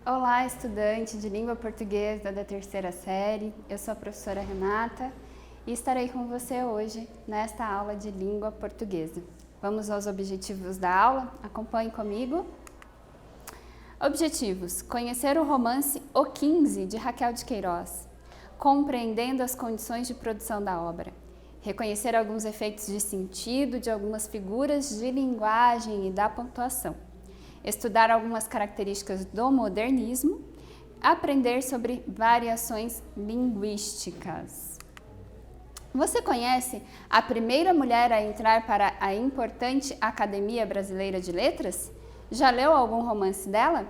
Olá, estudante de língua portuguesa da terceira série. Eu sou a professora Renata e estarei com você hoje nesta aula de língua portuguesa. Vamos aos objetivos da aula? Acompanhe comigo. Objetivos: conhecer o romance O 15, de Raquel de Queiroz, compreendendo as condições de produção da obra. Reconhecer alguns efeitos de sentido de algumas figuras de linguagem e da pontuação. Estudar algumas características do modernismo, aprender sobre variações linguísticas. Você conhece a primeira mulher a entrar para a importante Academia Brasileira de Letras? Já leu algum romance dela?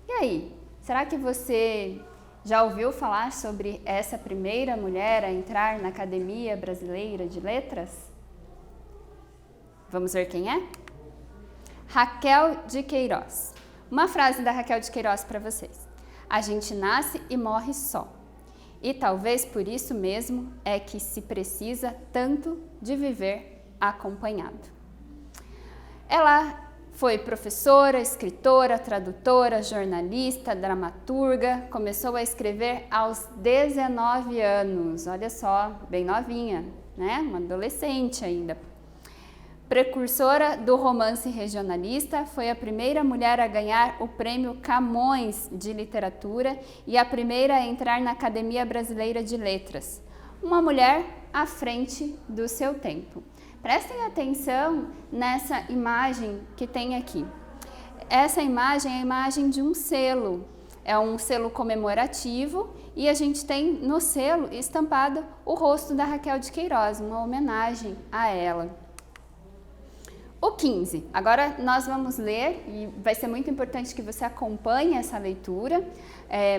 E aí, será que você já ouviu falar sobre essa primeira mulher a entrar na Academia Brasileira de Letras? Vamos ver quem é? Raquel de Queiroz. Uma frase da Raquel de Queiroz para vocês. A gente nasce e morre só. E talvez por isso mesmo é que se precisa tanto de viver acompanhado. Ela foi professora, escritora, tradutora, jornalista, dramaturga. Começou a escrever aos 19 anos. Olha só, bem novinha, né? Uma adolescente ainda. Precursora do romance regionalista, foi a primeira mulher a ganhar o Prêmio Camões de Literatura e a primeira a entrar na Academia Brasileira de Letras. Uma mulher à frente do seu tempo. Prestem atenção nessa imagem que tem aqui. Essa imagem é a imagem de um selo. É um selo comemorativo e a gente tem no selo estampado o rosto da Raquel de Queiroz, uma homenagem a ela. O 15. Agora nós vamos ler e vai ser muito importante que você acompanhe essa leitura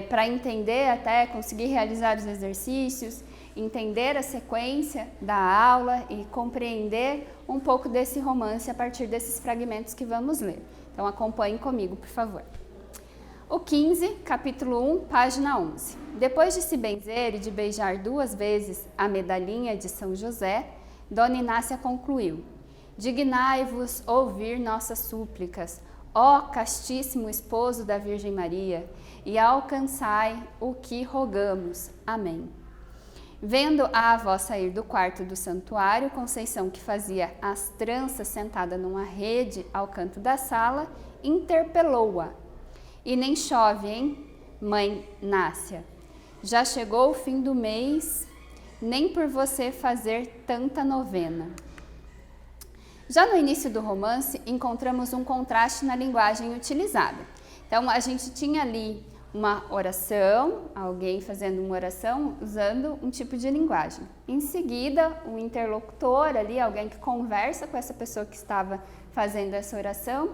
para entender, até conseguir realizar os exercícios, entender a sequência da aula e compreender um pouco desse romance a partir desses fragmentos que vamos ler. Então acompanhe comigo, por favor. O 15, capítulo 1, página 11. Depois de se benzer e de beijar 2 vezes a medalhinha de São José, Dona Inácia concluiu: dignai-vos ouvir nossas súplicas, ó castíssimo esposo da Virgem Maria, e alcançai o que rogamos. Amém. Vendo a avó sair do quarto do santuário, Conceição, que fazia as tranças sentada numa rede ao canto da sala, interpelou-a. E nem chove, hein, mãe Nácia? Já chegou o fim do mês, nem por você fazer tanta novena. Já no início do romance, encontramos um contraste na linguagem utilizada. Então, a gente tinha ali uma oração, alguém fazendo uma oração usando um tipo de linguagem. Em seguida, o interlocutor ali, alguém que conversa com essa pessoa que estava fazendo essa oração,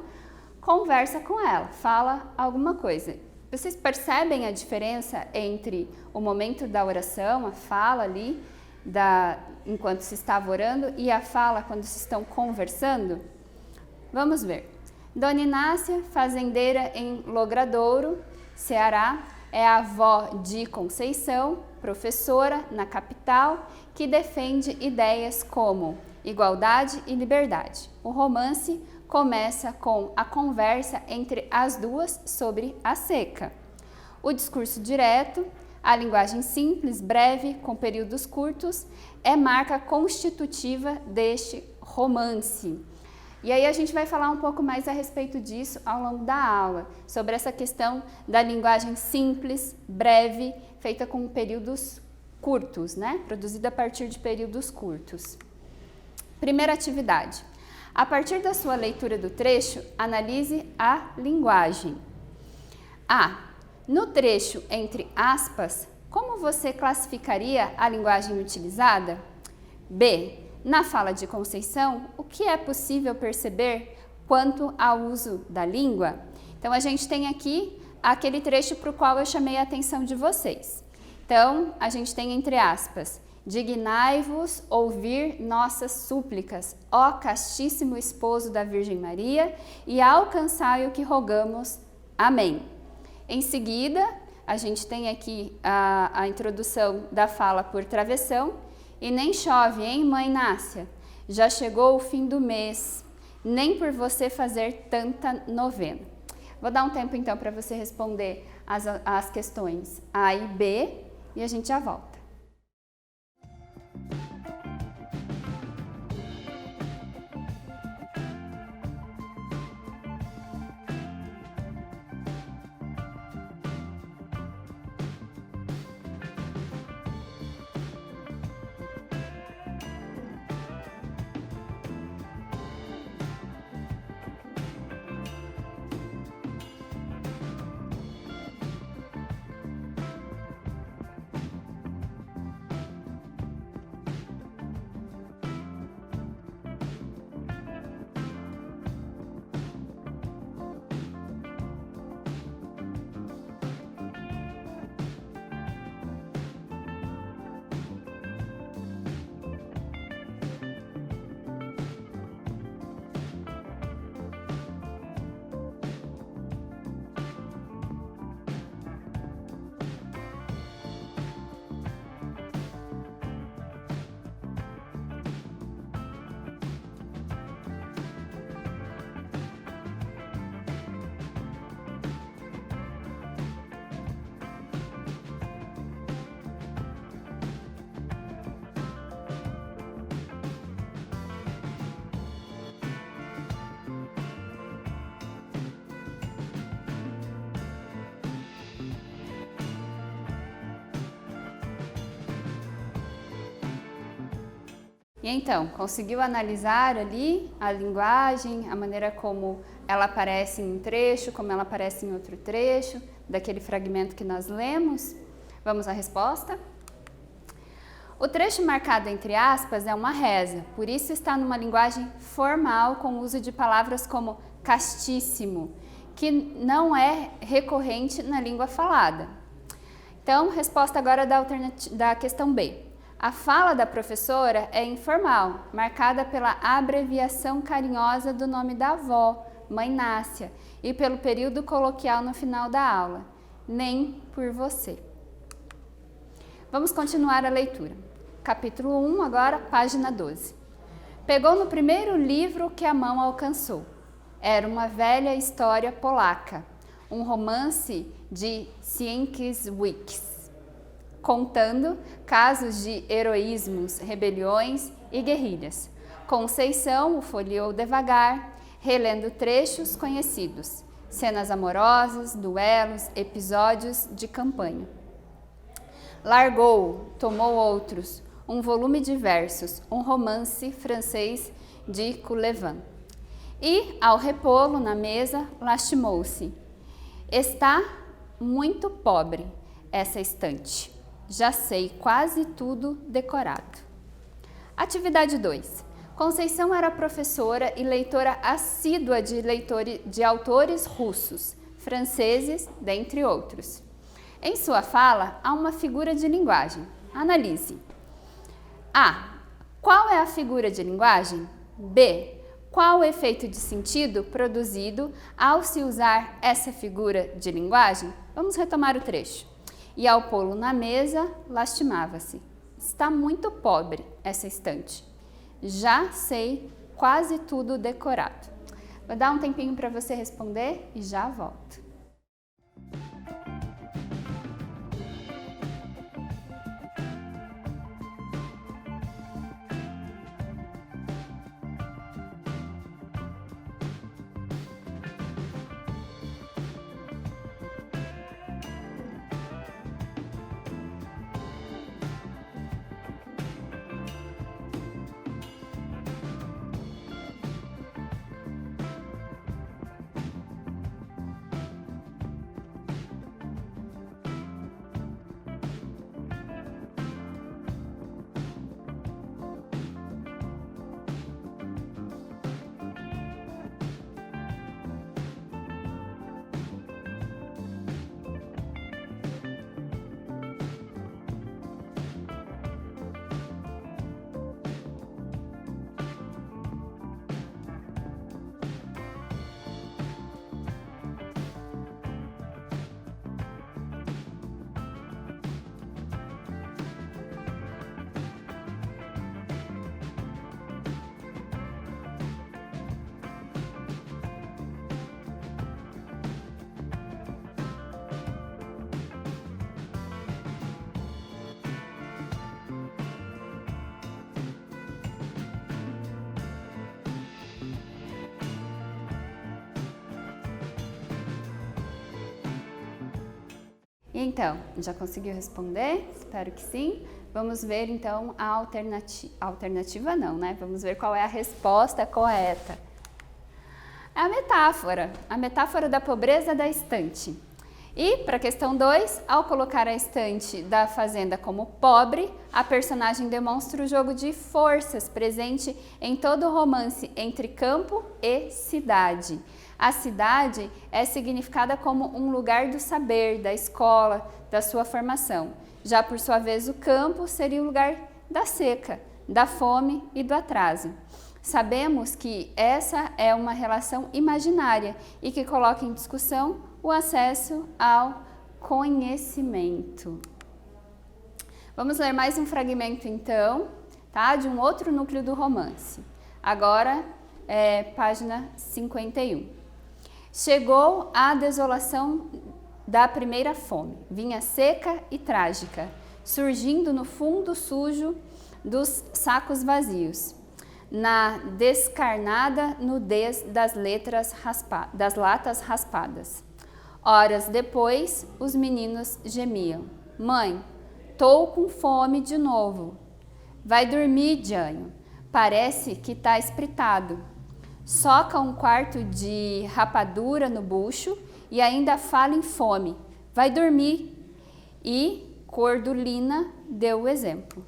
conversa com ela, fala alguma coisa. Vocês percebem a diferença entre o momento da oração, a fala ali, enquanto se estava orando, e a fala quando se estão conversando? Vamos ver. Dona Inácia, fazendeira em Logradouro, Ceará, é a avó de Conceição, professora na capital, que defende ideias como igualdade e liberdade. O romance começa com a conversa entre as duas sobre a seca. O discurso direto, a linguagem simples, breve, com períodos curtos, é marca constitutiva deste romance. E aí a gente vai falar um pouco mais a respeito disso ao longo da aula, sobre essa questão da linguagem simples, breve, feita com períodos curtos, né? Produzida a partir de períodos curtos. Primeira atividade. A partir da sua leitura do trecho, analise a linguagem. A. No trecho entre aspas, como você classificaria a linguagem utilizada? B. Na fala de Conceição, o que é possível perceber quanto ao uso da língua? Então, a gente tem aqui aquele trecho para o qual eu chamei a atenção de vocês. Então, a gente tem entre aspas, dignai-vos ouvir nossas súplicas, ó castíssimo esposo da Virgem Maria, e alcançai o que rogamos. Amém. Em seguida, a gente tem aqui a introdução da fala por travessão. E nem chove, hein, mãe Nácia? Já chegou o fim do mês, nem por você fazer tanta novena. Vou dar um tempo então para você responder as questões A e B e a gente já volta. E então, conseguiu analisar ali a linguagem, a maneira como ela aparece em um trecho, como ela aparece em outro trecho, daquele fragmento que nós lemos? Vamos à resposta? O trecho marcado entre aspas é uma reza, por isso está numa linguagem formal com o uso de palavras como castíssimo, que não é recorrente na língua falada. Então, resposta agora da questão B. A fala da professora é informal, marcada pela abreviação carinhosa do nome da avó, Mãe Nácia, e pelo período coloquial no final da aula, nem por você. Vamos continuar a leitura. Capítulo 1, agora, página 12. Pegou no primeiro livro que a mão alcançou. Era uma velha história polaca, um romance de Sienkiewicz, contando casos de heroísmos, rebeliões e guerrilhas. Conceição o folheou devagar, relendo trechos conhecidos, cenas amorosas, duelos, episódios de campanha. Largou, tomou outros, um volume de versos, um romance francês de Coulevin. E, ao repô-lo na mesa, lastimou-se. Está muito pobre essa estante. Já sei quase tudo decorado. Atividade 2. Conceição era professora e leitora assídua de autores russos, franceses, dentre outros. Em sua fala, há uma figura de linguagem. Analise. A. Qual é a figura de linguagem? B. Qual o efeito de sentido produzido ao se usar essa figura de linguagem? Vamos retomar o trecho. E ao pô-lo na mesa, lastimava-se. Está muito pobre essa estante. Já sei quase tudo decorado. Vou dar um tempinho para você responder e já volto. Então, já conseguiu responder? Espero que sim. Vamos ver então a alternativa não, né? Vamos ver qual é a resposta correta. É a metáfora da pobreza da estante. E, para a questão 2, ao colocar a estante da fazenda como pobre, a personagem demonstra o jogo de forças presente em todo o romance entre campo e cidade. A cidade é significada como um lugar do saber, da escola, da sua formação. Já por sua vez, o campo seria o lugar da seca, da fome e do atraso. Sabemos que essa é uma relação imaginária e que coloca em discussão o acesso ao conhecimento. Vamos ler mais um fragmento então, tá? De um outro núcleo do romance. Agora página 51. Chegou a desolação da primeira fome, vinha seca e trágica, surgindo no fundo sujo dos sacos vazios, na descarnada nudez das latas raspadas. Horas depois, os meninos gemiam. Mãe, tô com fome de novo. Vai dormir, Jânio. Parece que tá espritado. Soca um quarto de rapadura no bucho e ainda fala em fome. Vai dormir. E Cordulina deu o exemplo.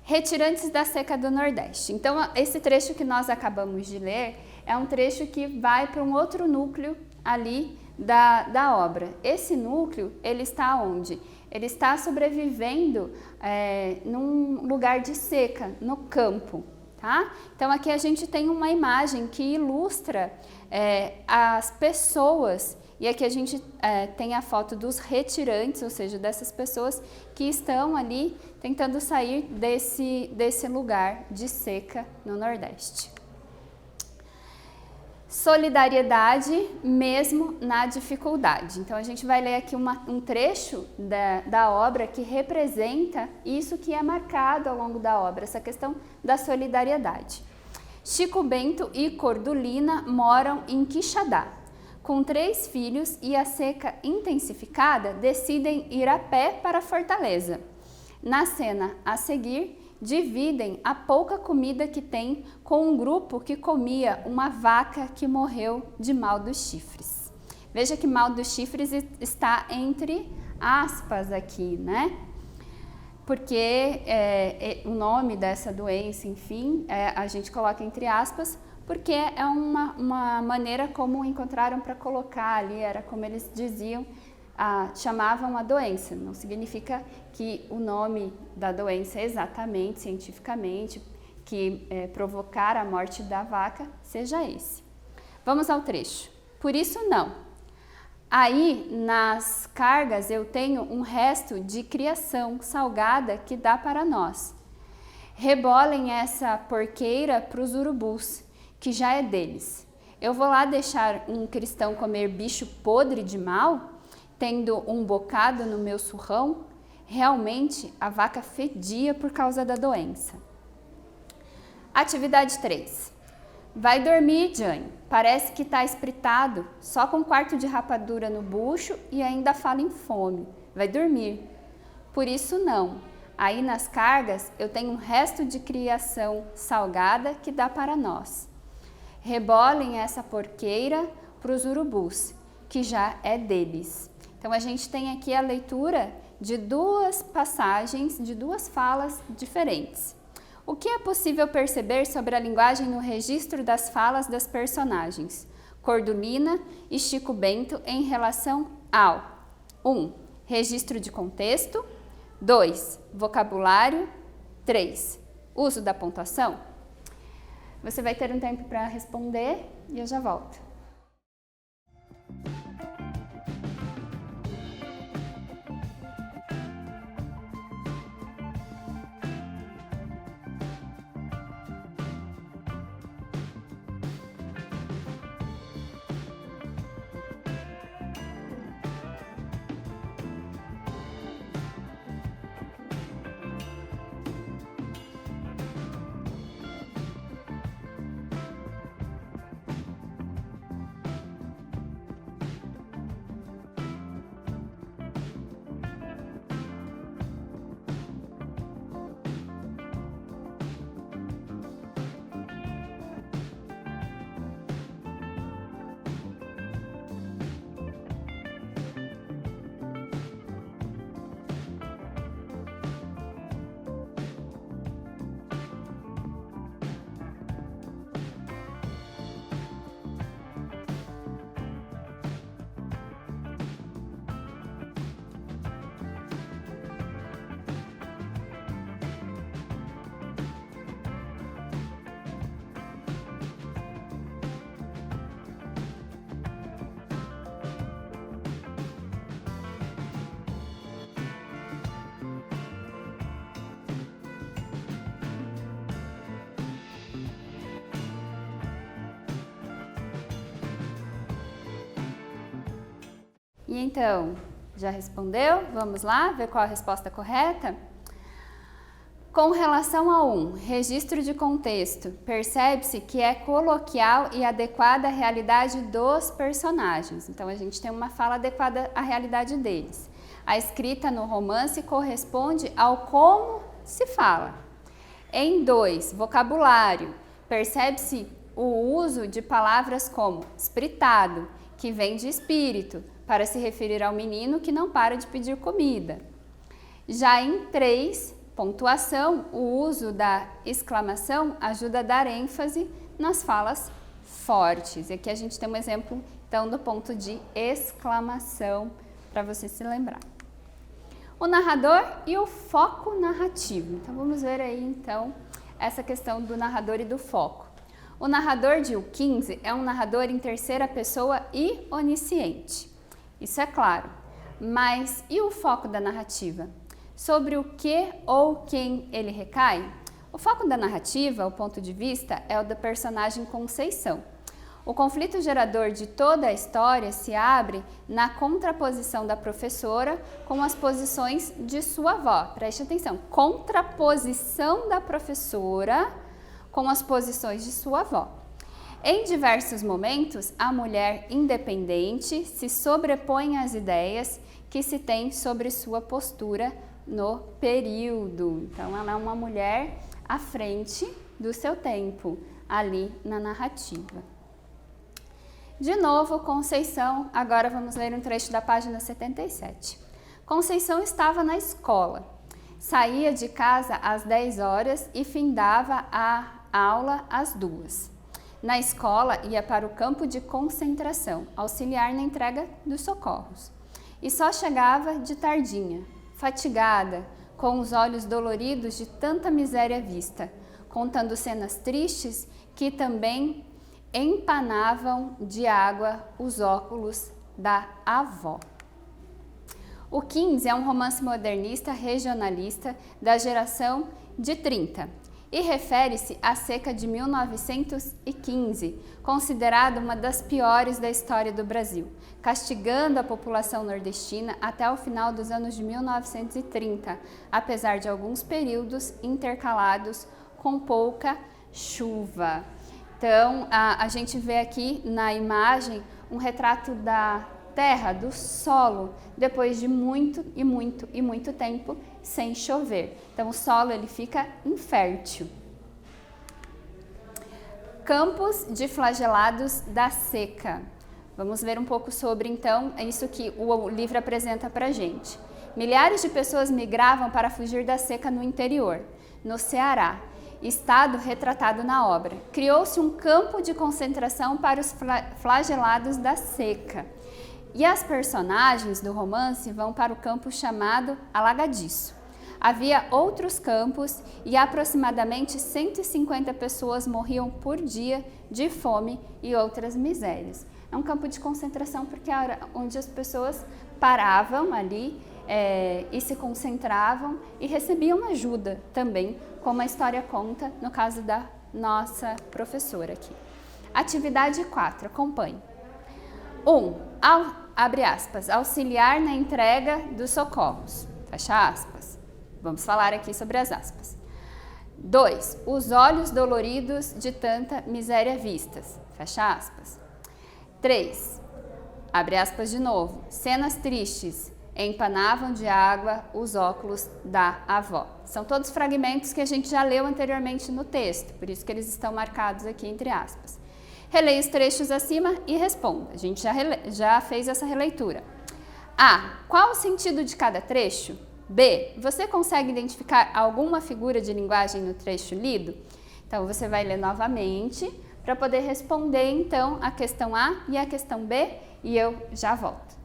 Retirantes da seca do Nordeste. Então, esse trecho que nós acabamos de ler é um trecho que vai para um outro núcleo ali da obra. Esse núcleo, ele está onde? Ele está sobrevivendo num lugar de seca, no campo, tá? Então, aqui a gente tem uma imagem que ilustra as pessoas, e aqui a gente tem a foto dos retirantes, ou seja, dessas pessoas que estão ali tentando sair desse lugar de seca no Nordeste. Solidariedade mesmo na dificuldade. Então, a gente vai ler aqui um trecho da obra que representa isso que é marcado ao longo da obra, essa questão da solidariedade. Chico Bento e Cordulina moram em Quixadá. Com 3 filhos e a seca intensificada, decidem ir a pé para a fortaleza. Na cena a seguir, dividem a pouca comida que tem com um grupo que comia uma vaca que morreu de mal dos chifres. Veja que mal dos chifres está entre aspas aqui, né? Porque o nome dessa doença, enfim, a gente coloca entre aspas, porque é uma maneira como encontraram para colocar ali, era como eles diziam, chamavam a doença. Não significa que o nome da doença exatamente, cientificamente, que provocar a morte da vaca, seja esse. Vamos ao trecho. Por isso não. Aí, nas cargas, eu tenho um resto de criação salgada que dá para nós. Rebolem essa porqueira para os urubus, que já é deles. Eu vou lá deixar um cristão comer bicho podre de mal, tendo um bocado no meu surrão? Realmente, a vaca fedia por causa da doença. Atividade 3. Vai dormir, Jânio. Parece que tá espritado, só com um quarto de rapadura no bucho e ainda fala em fome. Vai dormir. Por isso não. Aí nas cargas eu tenho um resto de criação salgada que dá para nós. Rebolem essa porqueira para os urubus, que já é deles. Então, a gente tem aqui a leitura de 2 passagens, de 2 falas diferentes. O que é possível perceber sobre a linguagem no registro das falas das personagens Cordulina e Chico Bento em relação ao 1. Registro de contexto. 2. Vocabulário. 3. Uso da pontuação. Você vai ter um tempo para responder e eu já volto. E então, já respondeu? Vamos lá ver qual a resposta correta? Com relação a 1, registro de contexto, percebe-se que é coloquial e adequada à realidade dos personagens. Então, a gente tem uma fala adequada à realidade deles. A escrita no romance corresponde ao como se fala. Em 2, vocabulário, percebe-se o uso de palavras como espritado, que vem de espírito, para se referir ao menino que não para de pedir comida. Já em 3, pontuação, o uso da exclamação ajuda a dar ênfase nas falas fortes. E aqui a gente tem um exemplo, então, do ponto de exclamação, para você se lembrar. O narrador e o foco narrativo. Então, vamos ver aí, então, essa questão do narrador e do foco. O narrador de O 15 é um narrador em terceira pessoa e onisciente. Isso é claro. Mas e o foco da narrativa? Sobre o que ou quem ele recai? O foco da narrativa, o ponto de vista, é o da personagem Conceição. O conflito gerador de toda a história se abre na contraposição da professora com as posições de sua avó. Preste atenção, contraposição da professora com as posições de sua avó. Em diversos momentos, a mulher independente se sobrepõe às ideias que se tem sobre sua postura no período. Então, ela é uma mulher à frente do seu tempo, ali na narrativa. De novo, Conceição, agora vamos ler um trecho da página 77. Conceição estava na escola. Saía de casa às 10 horas e findava a aula às 2. Na escola, ia para o campo de concentração, auxiliar na entrega dos socorros. E só chegava de tardinha, fatigada, com os olhos doloridos de tanta miséria vista, contando cenas tristes que também empanavam de água os óculos da avó. O 15 é um romance modernista regionalista da geração de 30 e refere-se à seca de 1915, considerada uma das piores da história do Brasil, castigando a população nordestina até o final dos anos de 1930, apesar de alguns períodos intercalados com pouca chuva. Então, a gente vê aqui na imagem um retrato da terra, do solo, depois de muito tempo sem chover. Então, o solo ele fica infértil. Campos de flagelados da seca. Vamos ver um pouco sobre, então, isso que o livro apresenta para a gente. Milhares de pessoas migravam para fugir da seca no interior, no Ceará. Estado retratado na obra. Criou-se um campo de concentração para os flagelados da seca. E as personagens do romance vão para o campo chamado Alagadiço. Havia outros campos e aproximadamente 150 pessoas morriam por dia de fome e outras misérias. É um campo de concentração porque era onde as pessoas paravam ali e se concentravam e recebiam ajuda também, como a história conta no caso da nossa professora aqui. Atividade 4, acompanhe. 1. Abre aspas, auxiliar na entrega dos socorros, fecha aspas. Vamos falar aqui sobre as aspas. 2. Os olhos doloridos de tanta miséria vistas, fecha aspas. 3. Abre aspas de novo, cenas tristes, empanavam de água os óculos da avó. São todos fragmentos que a gente já leu anteriormente no texto, por isso que eles estão marcados aqui entre aspas. Releia os trechos acima e responda. A gente já fez essa releitura. A. Qual o sentido de cada trecho? B. Você consegue identificar alguma figura de linguagem no trecho lido? Então, você vai ler novamente para poder responder, então, a questão A e a questão B e eu já volto.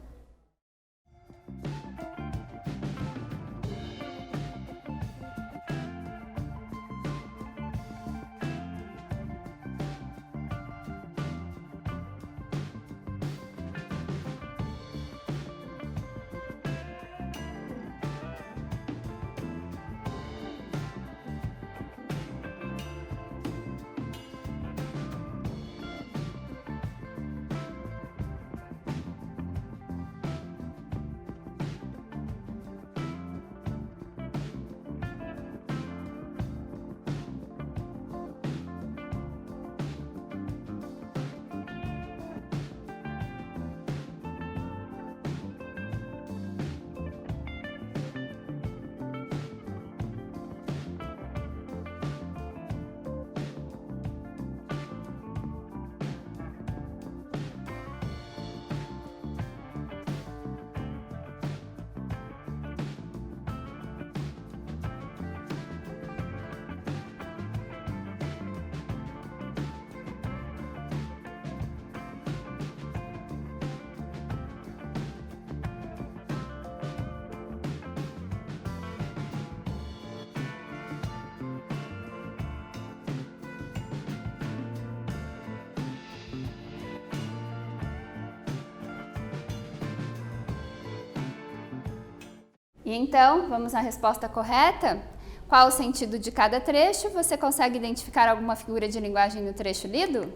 E então, vamos à resposta correta? Qual o sentido de cada trecho? Você consegue identificar alguma figura de linguagem no trecho lido?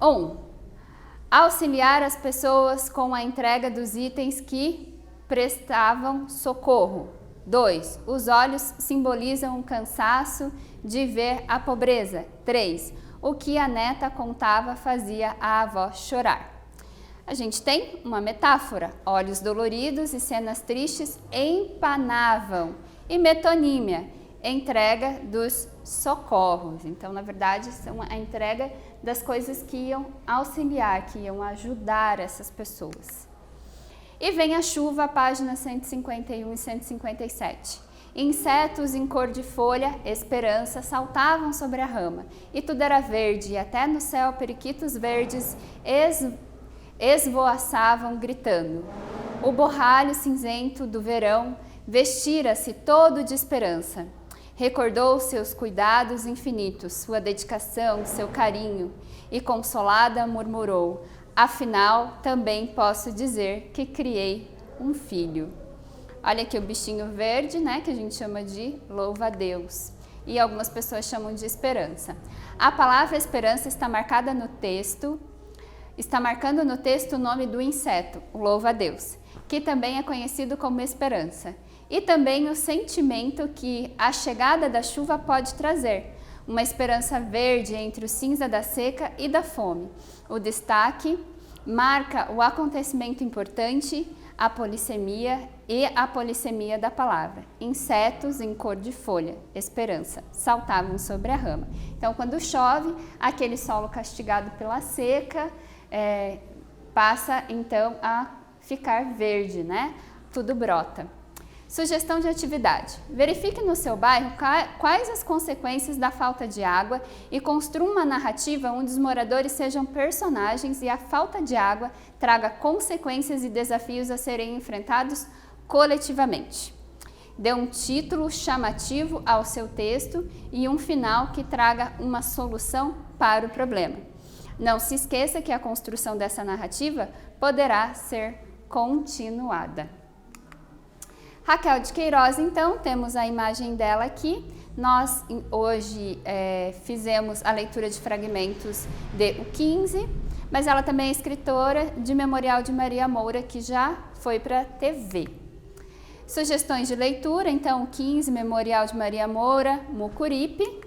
1. Auxiliar as pessoas com a entrega dos itens que prestavam socorro. 2. Os olhos simbolizam o cansaço de ver a pobreza. 3. O que a neta contava fazia a avó chorar. A gente tem uma metáfora. Olhos doloridos e cenas tristes empanavam. E metonímia, entrega dos socorros. Então, na verdade, são a entrega das coisas que iam auxiliar, que iam ajudar essas pessoas. E vem a chuva, páginas 151 e 157. Insetos em cor de folha, esperança, saltavam sobre a rama. E tudo era verde, e até no céu periquitos verdes esvoaçavam gritando. O borralho cinzento do verão vestira-se todo de esperança. Recordou seus cuidados infinitos, sua dedicação, seu carinho, e consolada murmurou: afinal, também posso dizer que criei um filho. Olha aqui o bichinho verde, né, que a gente chama de louva-a-Deus. E algumas pessoas chamam de esperança. A palavra esperança está marcada no texto, está marcando no texto o nome do inseto, o louva-a-Deus, que também é conhecido como esperança. E também o sentimento que a chegada da chuva pode trazer, uma esperança verde entre o cinza da seca e da fome. O destaque marca o acontecimento importante, a polissemia da palavra. Insetos em cor de folha, esperança, saltavam sobre a rama. Então, quando chove, aquele solo castigado pela seca passa então a ficar verde, né? Tudo brota. Sugestão de atividade. Verifique no seu bairro quais as consequências da falta de água e construa uma narrativa onde os moradores sejam personagens e a falta de água traga consequências e desafios a serem enfrentados coletivamente. Dê um título chamativo ao seu texto e um final que traga uma solução para o problema. Não se esqueça que a construção dessa narrativa poderá ser continuada. Raquel de Queiroz, então, temos a imagem dela aqui. Nós hoje fizemos a leitura de fragmentos de O 15, mas ela também é escritora de Memorial de Maria Moura, que já foi para a TV. Sugestões de leitura, então, O 15, Memorial de Maria Moura, Mucuripe.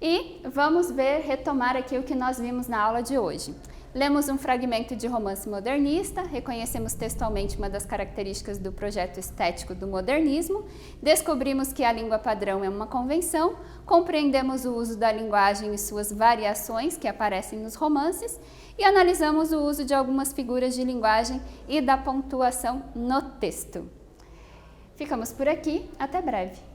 E vamos retomar aqui o que nós vimos na aula de hoje. Lemos um fragmento de romance modernista, reconhecemos textualmente uma das características do projeto estético do modernismo, descobrimos que a língua padrão é uma convenção, compreendemos o uso da linguagem e suas variações que aparecem nos romances e analisamos o uso de algumas figuras de linguagem e da pontuação no texto. Ficamos por aqui, até breve!